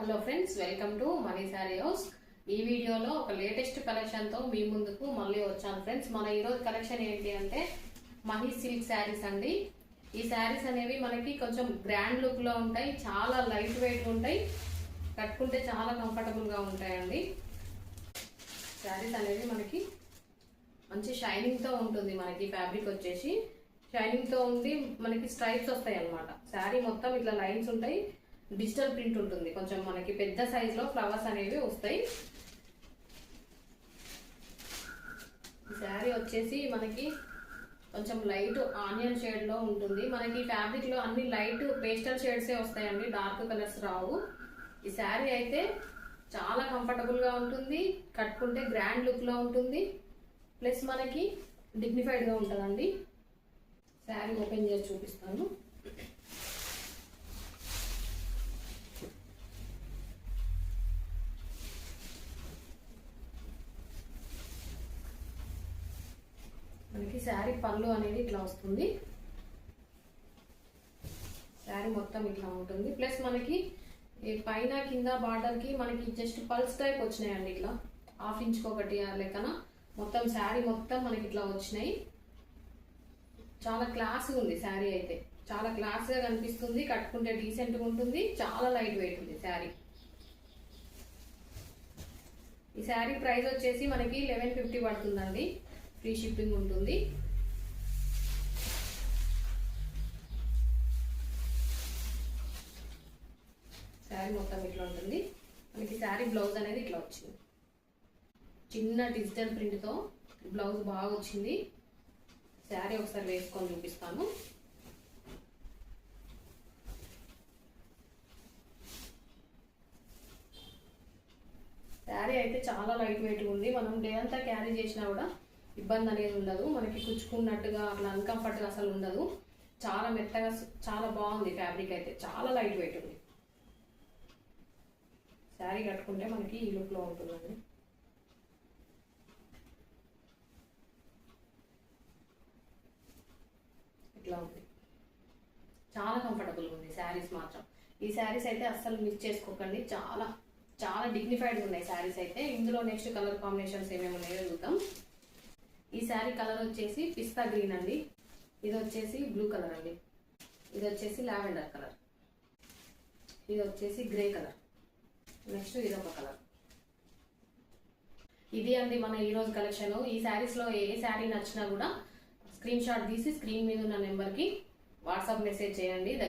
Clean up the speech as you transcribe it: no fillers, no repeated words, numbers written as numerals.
Hello friends, welcome to money sari house. ఈ వీడియోలో ఒక లేటెస్ట్ కలెక్షన్ తో మీ ముందుకు మళ్ళీ వచ్చాను ఫ్రెండ్స్. మన ఈరోజు కలెక్షన్ ఏంటి అంటే మహీ సిల్క్ శారీస్ అండి. ఈ శారీస్ అనేవి మనకి కొంచెం గ్రాండ్ లుక్ లో ఉంటాయి, చాలా లైట్ వెయిట్ ఉంటాయి, కట్టుకుంటే చాలా కంఫర్టబుల్ గా ఉంటాయండి. శారీస్ అనేవి మనకి మంచి షైనింగ్ తో ఉంటుంది. మనకి ఫ్యాబ్రిక్ వచ్చేసి షైనింగ్ తో ఉండి మనకి స్ట్రైప్స్ వస్తాయి అన్నమాట. శారీ మొత్తం ఇట్లా లైన్స్ ఉంటాయి, డిజిటల్ ప్రింట్ ఉంటుంది, కొంచెం మనకి పెద్ద సైజ్ లో ఫ్లవర్స్ అనేవి వస్తాయి. ఈ శారీ వచ్చేసి మనకి కొంచెం లైట్ ఆనియన్ షేడ్ లో ఉంటుంది. మనకి ఫ్యాబ్రిక్ లో అన్ని లైట్ పేస్టల్ షేడ్సే వస్తాయండి, డార్క్ కలర్స్ రావు. ఈ శారీ అయితే చాలా కంఫర్టబుల్ గా ఉంటుంది, కట్టుకుంటే గ్రాండ్ లుక్ లో ఉంటుంది, ప్లస్ మనకి డిగ్నిఫైడ్ గా ఉంటుందండి. శారీ ఓపెన్ చేసి చూపిస్తాను. మనకి శారీ పళ్ళు అనేది ఇట్లా వస్తుంది, శారీ మొత్తం ఇట్లా ఉంటుంది. ప్లస్ మనకి పైన కింద బార్డర్ కి మనకి జస్ట్ పల్స్ టైప్ వచ్చినాయండి, ఇట్లా హాఫ్ ఇంచ్ ఒకటి లెక్కన మొత్తం శారీ మొత్తం మనకి ఇట్లా వచ్చినాయి. చాలా క్లాస్ ఉంది శారీ అయితే, చాలా క్లాస్ గా కనిపిస్తుంది, కట్టుకుంటే డీసెంట్ గా ఉంటుంది, చాలా లైట్ వెయిట్ ఉంది శారీ. ఈ శారీ ప్రైస్ వచ్చేసి మనకి 1150 పడుతుందండి, ఫ్రీ షిప్పింగ్ ఉంటుంది. శారీ మొత్తం ఇట్లా ఉంటుంది. మనకి శారీ బ్లౌజ్ అనేది ఇట్లా వచ్చింది, చిన్న డిజిటల్ ప్రింట్ తో బ్లౌజ్ బాగా వచ్చింది. శారీ ఒకసారి వేసుకొని చూపిస్తాను. శారీ అయితే చాలా లైట్ వెయిట్ ఉంది, మనం డే అంతా క్యారీ చేసినా కూడా ఇబ్బంది అనేది ఉండదు, మనకి కుచ్చుకున్నట్టుగా అట్లా అన్కంఫర్ట్గా అసలు ఉండదు. చాలా మెత్తగా చాలా బాగుంది ఫ్యాబ్రిక్ అయితే, చాలా లైట్ వెయిట్ ఉంది. శారీ కట్టుకుంటే మనకి ఈ లుక్ లో ఉంటుందండి. ఇట్లా ఉంది, చాలా కంఫర్టబుల్ ఉంది శారీస్ మాత్రం. ఈ శారీస్ అయితే అస్సలు మిస్ చేసుకోకండి, చాలా చాలా డిగ్నిఫైడ్ ఉన్నాయి శారీస్ అయితే. ఇందులో నెక్స్ట్ కలర్ కాంబినేషన్స్ ఏమేమి ఉన్నాయో చూద్దాం. ఈ శారీ కలర్ వచ్చేసి పిస్తా గ్రీన్ అండి, ఇది వచ్చేసి బ్లూ కలర్ అండి, ఇది వచ్చేసి లావెండర్ కలర్, ఇది వచ్చేసి గ్రే కలర్, నెక్స్ట్ ఇది ఒక కలర్. ఇది అండి మన ఈరోజు కలెక్షన్. ఈ శారీస్ లో ఏ శారీ నచ్చినా కూడా స్క్రీన్ షాట్ తీసి స్క్రీన్ మీద ఉన్న నెంబర్ కి వాట్సాప్ మెసేజ్ చేయండి.